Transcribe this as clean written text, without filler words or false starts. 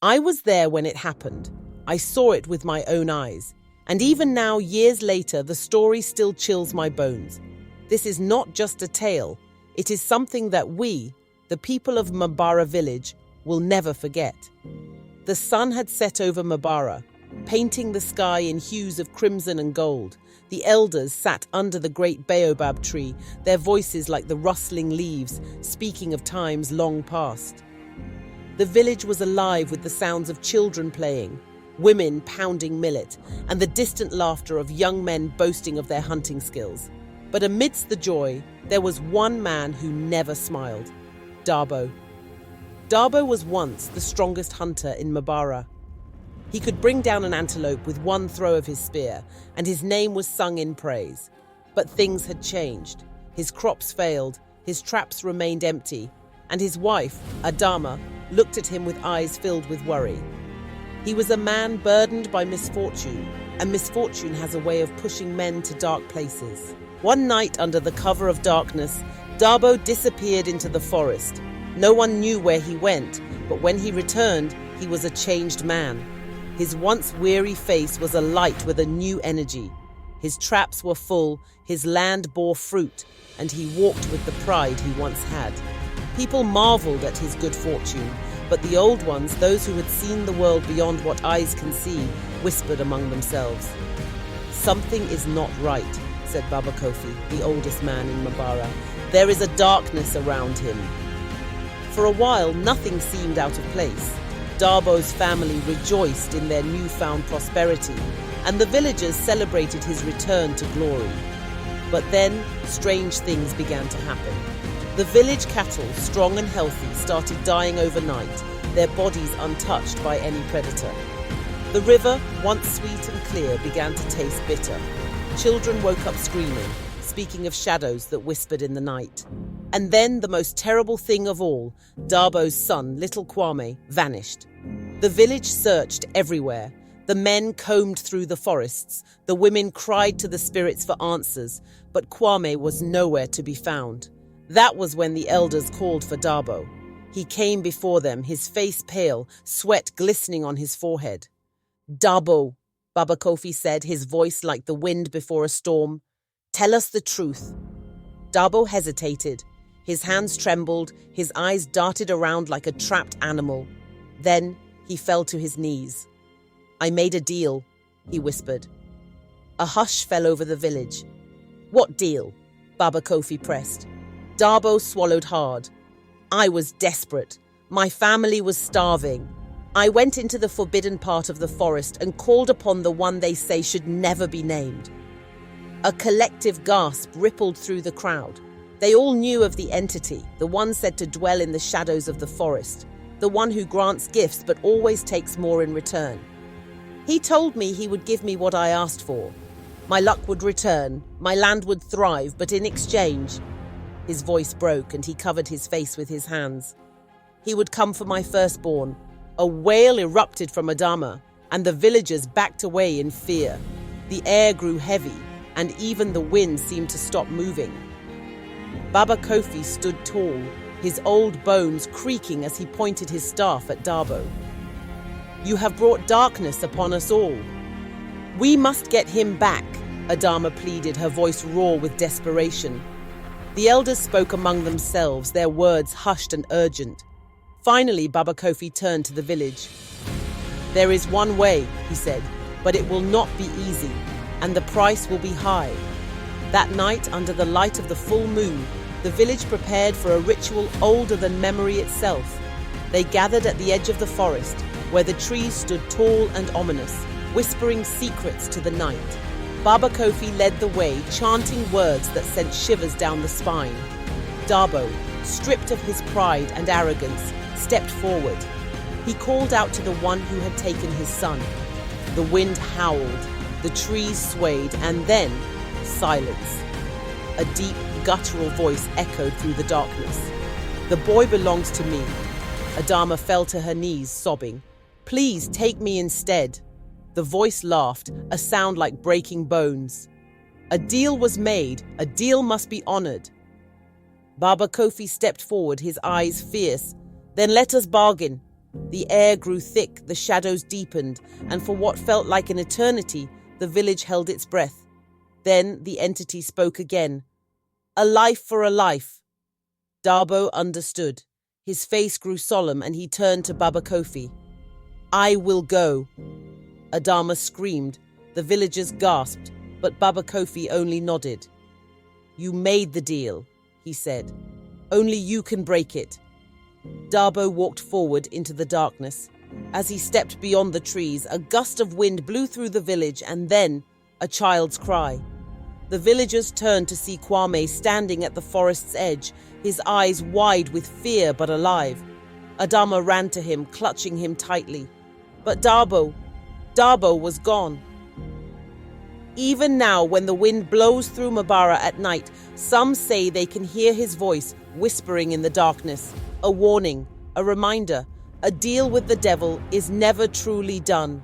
I was there when it happened. I saw it with my own eyes. And even now, years later, the story still chills my bones. This is not just a tale. It is something that we, the people of Mbara village, will never forget. The sun had set over Mbara, painting the sky in hues of crimson and gold. The elders sat under the great baobab tree, their voices like the rustling leaves, speaking of times long past. The village was alive with the sounds of children playing, women pounding millet, and the distant laughter of young men boasting of their hunting skills. But amidst the joy, there was one man who never smiled: Dabo. Dabo was once the strongest hunter in Mbara. He could bring down an antelope with one throw of his spear, and his name was sung in praise. But things had changed. His crops failed, his traps remained empty, and his wife, Adama, looked at him with eyes filled with worry. He was a man burdened by misfortune, and misfortune has a way of pushing men to dark places. One night, under the cover of darkness, Dabo disappeared into the forest. No one knew where he went, but when he returned, he was a changed man. His once weary face was alight with a new energy. His traps were full, his land bore fruit, and he walked with the pride he once had. People marveled at his good fortune, but the old ones, those who had seen the world beyond what eyes can see, whispered among themselves. "Something is not right," said Baba Kofi, the oldest man in Mbara. "There is a darkness around him." For a while, nothing seemed out of place. Dabo's family rejoiced in their newfound prosperity, and the villagers celebrated his return to glory. But then, strange things began to happen. The village cattle, strong and healthy, started dying overnight, their bodies untouched by any predator. The river, once sweet and clear, began to taste bitter. Children woke up screaming, speaking of shadows that whispered in the night. And then, the most terrible thing of all, Dabo's son, little Kwame, vanished. The village searched everywhere. The men combed through the forests. The women cried to the spirits for answers, but Kwame was nowhere to be found. That was when the elders called for Dabo. He came before them, his face pale, sweat glistening on his forehead. "Dabo," Baba Kofi said, his voice like the wind before a storm. "Tell us the truth." Dabo hesitated. His hands trembled, his eyes darted around like a trapped animal. Then he fell to his knees. "I made a deal," he whispered. A hush fell over the village. "What deal?" Baba Kofi pressed. Dabo swallowed hard. "I was desperate. My family was starving. I went into the forbidden part of the forest and called upon the one they say should never be named." A collective gasp rippled through the crowd. They all knew of the entity, the one said to dwell in the shadows of the forest, the one who grants gifts but always takes more in return. "He told me he would give me what I asked for. My luck would return, my land would thrive, but in exchange..." His voice broke and he covered his face with his hands. "He would come for my firstborn." A wail erupted from Adama, and the villagers backed away in fear. The air grew heavy, and even the wind seemed to stop moving. Baba Kofi stood tall, his old bones creaking as he pointed his staff at Dabo. "You have brought darkness upon us all. We must get him back," Adama pleaded, her voice raw with desperation. The elders spoke among themselves, their words hushed and urgent. Finally, Baba Kofi turned to the village. "There is one way," he said, "but it will not be easy, and the price will be high." That night, under the light of the full moon, the village prepared for a ritual older than memory itself. They gathered at the edge of the forest, where the trees stood tall and ominous, whispering secrets to the night. Baba Kofi led the way, chanting words that sent shivers down the spine. Dabo, stripped of his pride and arrogance, stepped forward. He called out to the one who had taken his son. The wind howled, the trees swayed, and then silence. A deep, guttural voice echoed through the darkness. "The boy belongs to me." Adama fell to her knees, sobbing. "Please take me instead." The voice laughed, a sound like breaking bones. "A deal was made. A deal must be honored." Baba Kofi stepped forward, his eyes fierce. "Then let us bargain." The air grew thick, the shadows deepened, and for what felt like an eternity, the village held its breath. Then the entity spoke again. "A life for a life." Dabo understood. His face grew solemn and he turned to Baba Kofi. "I will go." Adama screamed. The villagers gasped, but Baba Kofi only nodded. "You made the deal," he said. "Only you can break it." Dabo walked forward into the darkness. As he stepped beyond the trees, a gust of wind blew through the village and then a child's cry. The villagers turned to see Kwame standing at the forest's edge, his eyes wide with fear but alive. Adama ran to him, clutching him tightly. But Dabo was gone. Even now, when the wind blows through Mabara at night, some say they can hear his voice whispering in the darkness. A warning, a reminder, a deal with the devil is never truly done.